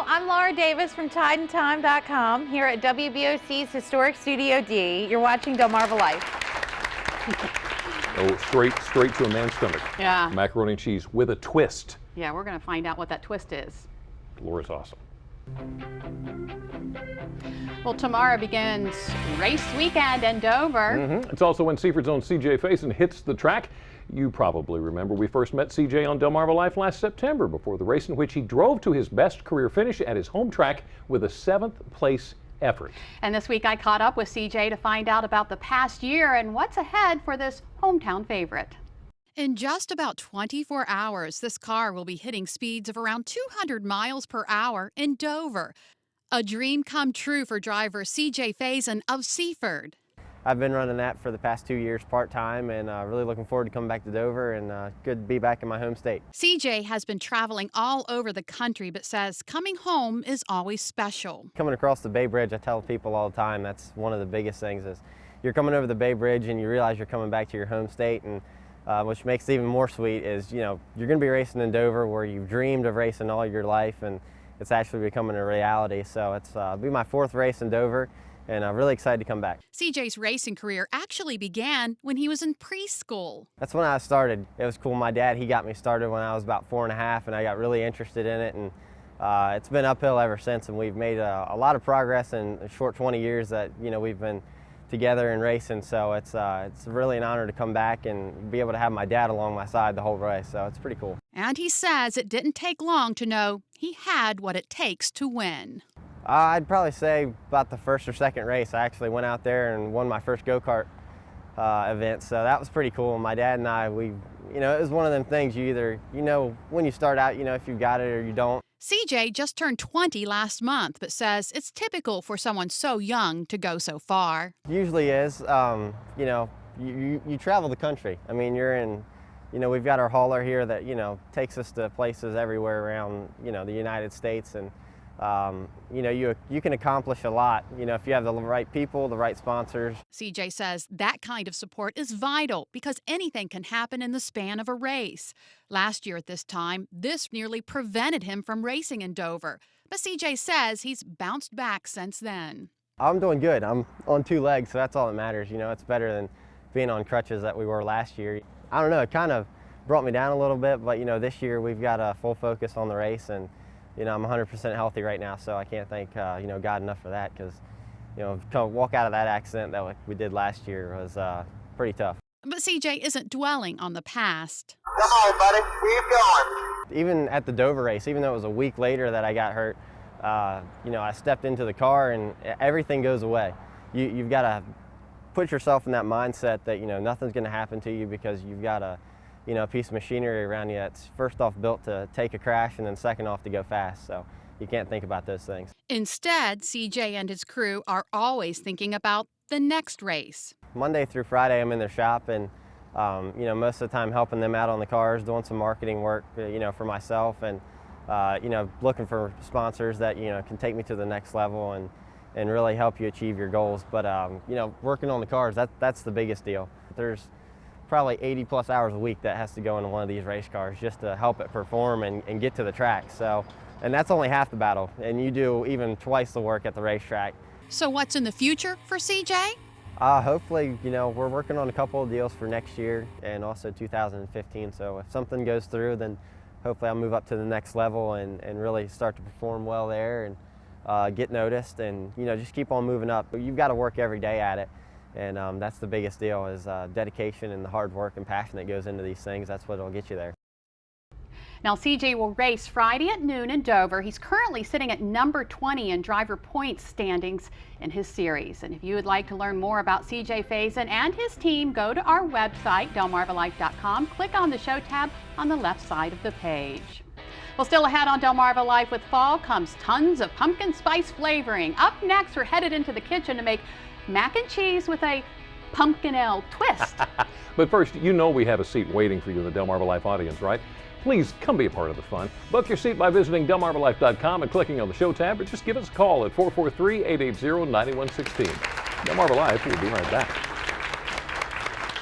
I'm Laura Davis from TideandTime.com here at WBOC's Historic Studio D. You're watching Delmarva Life. Oh, straight to a man's stomach. Yeah. Macaroni and cheese with a twist. Yeah, we're going to find out what that twist is. Laura's awesome. Well, tomorrow begins race weekend in Dover. It's also when Seaford's own CJ Faison hits the track. You probably remember we first met CJ on Delmarva Life last September before the race in which he drove to his best career finish at his home track with a 7th place effort. And this week I caught up with CJ to find out about the past year and what's ahead for this hometown favorite. In just about 24 hours, this car will be hitting speeds of around 200 miles per hour in Dover. A dream come true for driver CJ Faison of Seaford. I've been running that for the past 2 years part-time and really looking forward to coming back to Dover and good to be back in my home state. CJ has been traveling all over the country but says coming home is always special. Coming across the Bay Bridge, I tell people all the time, that's one of the biggest things is you're coming over the Bay Bridge and you realize you're coming back to your home state, and which makes it even more sweet is, you know, you're going to be racing in Dover where you've dreamed of racing all your life, and it's actually becoming a reality. So it's be my 4th race in Dover, and I'm really excited to come back. CJ's racing career actually began when he was in preschool. That's when I started. It was cool. My dad, he got me started when I was about 4 and a half, and I got really interested in it, and it's been uphill ever since, and we've made a lot of progress in a short 20 years that, you know, we've been together and racing. So it's really an honor to come back and be able to have my dad along my side the whole race. So it's pretty cool. And he says it didn't take long to know he had what it takes to win. I'd probably say about the 1st or 2nd race. I actually went out there and won my first go-kart event, so that was pretty cool. My dad and I, you know, it was one of them things you either, you know, when you start out, you know, if you've got it or you don't. CJ just turned 20 last month, but says it's typical for someone so young to go so far. Usually is. You know, you travel the country. I mean, you're in, you know, we've got our hauler here that, you know, takes us to places everywhere around, you know, the United States, and you know, you can accomplish a lot, you know, if you have the right people, the right sponsors. CJ says that kind of support is vital because anything can happen in the span of a race. Last year at this time, this nearly prevented him from racing in Dover. But CJ says he's bounced back since then. I'm doing good. I'm on 2 legs, so that's all that matters. You know, it's better than being on crutches that we were last year. I don't know, it kind of brought me down a little bit, but, you know, this year we've got a full focus on the race, and you know, I'm 100% healthy right now, so I can't thank you know, God enough for that, because, you know, to walk out of that accident that we did last year was pretty tough. But CJ isn't dwelling on the past. Come on, buddy, keep going. Even at the Dover race, even though it was a week later that I got hurt, you know, I stepped into the car and everything goes away. You've got to put yourself in that mindset that, you know, nothing's going to happen to you because you've got a, you know, a piece of machinery around you that's first off built to take a crash and then second off to go fast. So you can't think about those things. Instead, CJ and his crew are always thinking about the next race. Monday through Friday, I'm in their shop, and you know, most of the time helping them out on the cars, doing some marketing work, you know, for myself, and you know, looking for sponsors that, you know, can take me to the next level and really help you achieve your goals. But you know, working on the cars, that's the biggest deal. There's probably 80+ hours a week that has to go into one of these race cars just to help it perform and get to the track. So, and that's only half the battle, and you do even twice the work at the racetrack. So what's in the future for CJ? Hopefully, you know, we're working on a couple of deals for next year and also 2015. So if something goes through, then hopefully I'll move up to the next level and really start to perform well there and get noticed, and, you know, just keep on moving up. But you've got to work every day at it. And that's the biggest deal is dedication and the hard work and passion that goes into these things. That's what will get you there. Now, CJ will race Friday at noon in Dover. He's currently sitting at number 20 in driver points standings in his series. And if you would like to learn more about CJ Faison and his team, go to our website, delmarvalife.com. Click on the show tab on the left side of the page. Well, still ahead on Delmarva Life, with fall comes tons of pumpkin spice flavoring. Up next, we're headed into the kitchen to make mac and cheese with a pumpkin ale twist. But first, you know we have a seat waiting for you in the Delmarva Life audience, right? Please come be a part of the fun. Book your seat by visiting delmarvalife.com and clicking on the show tab, or just give us a call at 443-880-9116. Delmarva Life will be right back.